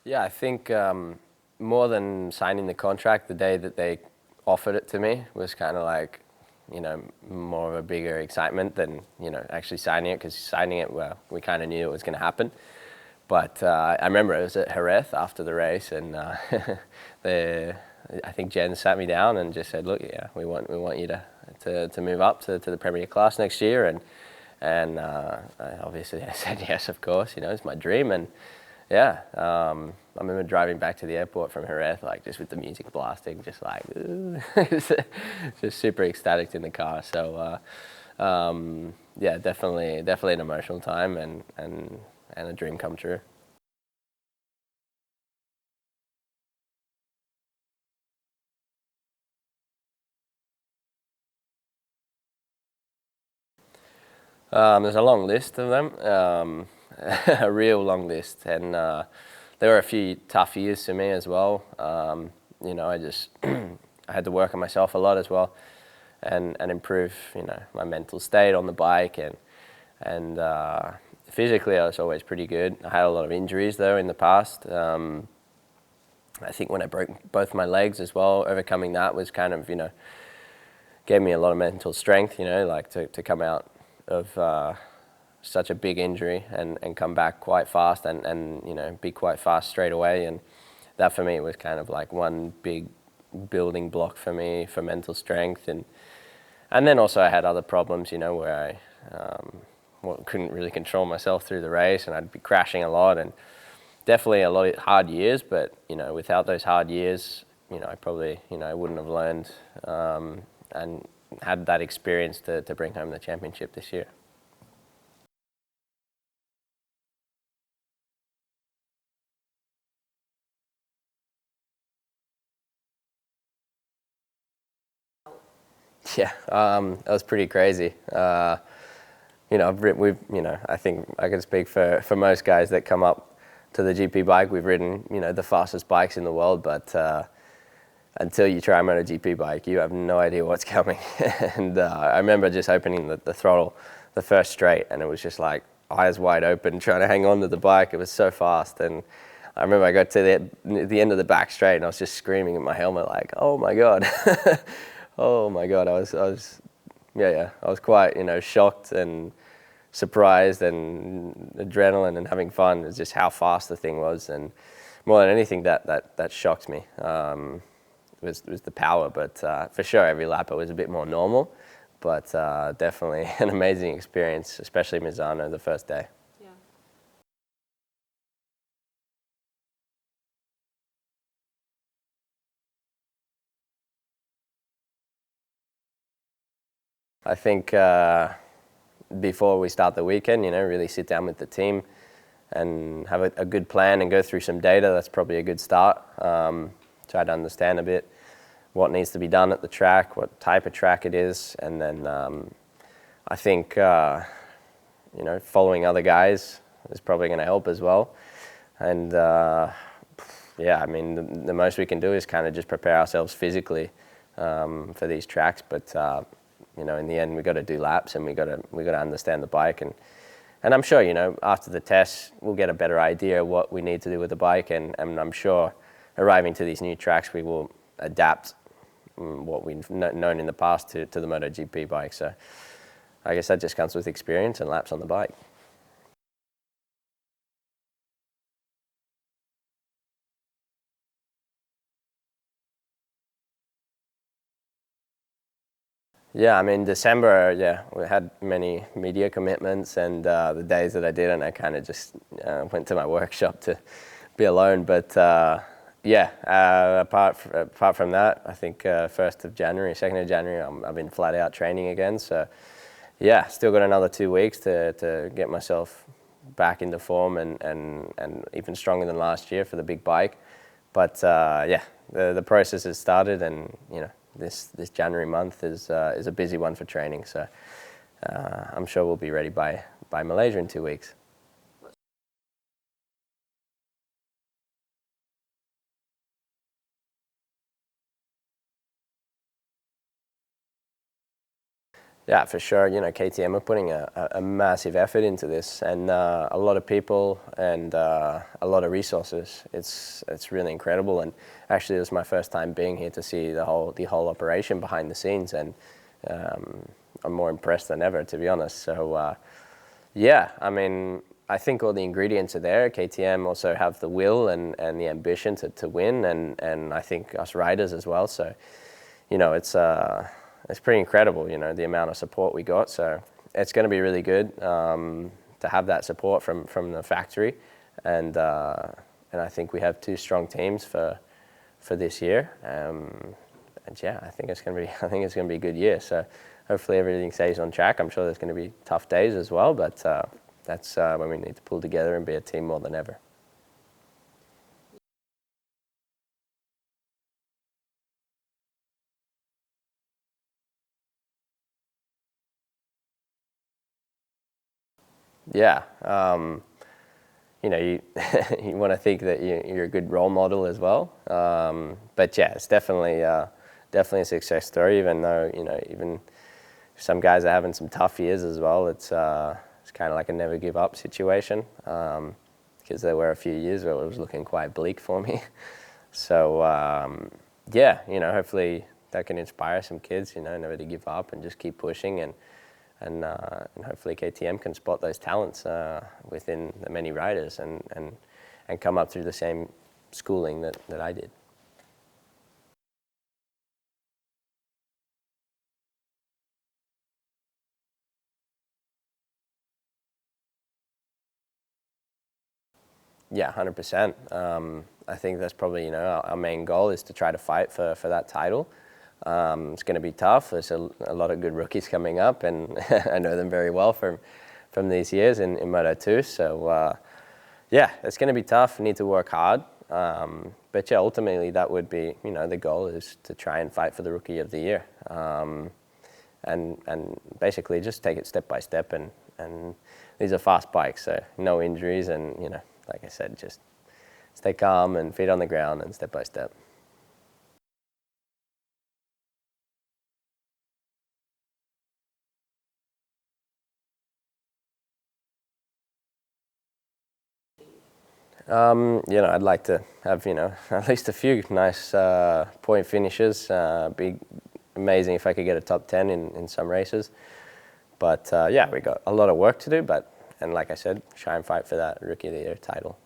Yeah, I think more than signing the contract, the day that they offered it to me was kind of like, more of a bigger excitement than, actually signing it, because signing it, well, we kind of knew it was going to happen. But I remember it was at Jerez after the race, and I think Jen sat me down and just said, "Look, yeah, we want you to move up to the Premier class next year." And obviously I said yes, of course. It's my dream. And yeah, I remember driving back to the airport from Jerez, like just with the music blasting, just like just super ecstatic in the car. So yeah, definitely an emotional time, and a dream come true. There's a long list of them, a real long list, and there were a few tough years for me as well. I just I had to work on myself a lot as well, and improve my mental state on the bike, and physically I was always pretty good. I had a lot of injuries though in the past. I think when I broke both my legs as well, overcoming that was kind of gave me a lot of mental strength. Like to come out of such a big injury and come back quite fast, and be quite fast straight away. And that for me was kind of like one big building block for me for mental strength. And then also I had other problems, where I couldn't really control myself through the race, and I'd be crashing a lot, and definitely a lot of hard years. But without those hard years, I probably I wouldn't have learned and had that experience to bring home the championship this year. Yeah, that was pretty crazy. I think I can speak for most guys that come up to the GP bike. We've ridden, the fastest bikes in the world, but until you try a MotoGP bike, you have no idea what's coming. And I remember just opening the throttle, the first straight, and it was just like eyes wide open, trying to hang on to the bike. It was so fast. And I remember I got to the end of the back straight, and I was just screaming in my helmet like, "Oh my God." Oh my God. I was quite, shocked and surprised and adrenaline and having fun. It was just how fast the thing was. And more than anything, that shocked me. Was the power, but for sure every lap it was a bit more normal, but definitely an amazing experience, especially Misano the first day. I think before we start the weekend, really sit down with the team and have a good plan and go through some data. That's probably a good start. Try to understand a bit what needs to be done at the track, what type of track it is, and then I think following other guys is probably going to help as well. And yeah, I mean the most we can do is kind of just prepare ourselves physically for these tracks, but in the end we got to do laps, and we got to understand the bike, and I'm sure after the test we'll get a better idea of what we need to do with the bike, and I'm sure arriving to these new tracks we will adapt what we've known in the past to the MotoGP bike. So I guess that just comes with experience and laps on the bike. Yeah, I mean December. Yeah, we had many media commitments, and the days that I didn't, I kind of just went to my workshop to be alone. But yeah, apart from that, I think 1st of January, 2nd of January, I've been flat out training again. So yeah, still got another 2 weeks to get myself back into form and even stronger than last year for the big bike. But yeah, the process has started, and this January month is a busy one for training. So I'm sure we'll be ready by Malaysia in 2 weeks. Yeah, for sure. You know, KTM are putting a massive effort into this, and a lot of people and a lot of resources. It's really incredible. And actually, it was my first time being here to see the whole operation behind the scenes, and I'm more impressed than ever, to be honest. So yeah, I mean, I think all the ingredients are there. KTM also have the will and the ambition to win, and I think us riders as well. So, you know, it's pretty incredible, you know, the amount of support we got. So it's going to be really good to have that support from the factory, and I think we have two strong teams for this year. And yeah, I think it's going to be a good year. So hopefully everything stays on track. I'm sure there's going to be tough days as well, but that's when we need to pull together and be a team more than ever. Yeah, you know, you you want to think that you're a good role model as well. But yeah, it's definitely a success story. Even though, you know, even some guys are having some tough years as well. It's kind of like a never give up situation, because there were a few years where it was looking quite bleak for me. So yeah, you know, hopefully that can inspire some kids, you know, never to give up and just keep pushing, and hopefully KTM can spot those talents within the many riders and come up through the same schooling that I did. Yeah, 100%. I think that's probably, you know, our main goal is to try to fight for that title. It's going to be tough. There's a lot of good rookies coming up, and I know them very well from these years in Moto2. So yeah, it's going to be tough. We need to work hard. But yeah, ultimately that would be, you know, the goal is to try and fight for the Rookie of the Year. And basically just take it step by step, and these are fast bikes, so no injuries, and, you know, like I said, just stay calm and feet on the ground and step by step. You know, I'd like to have, you know, at least a few nice point finishes. Be amazing if I could get a top 10 in some races. But yeah, we got a lot of work to do, and like I said, try and fight for that Rookie of the Year title.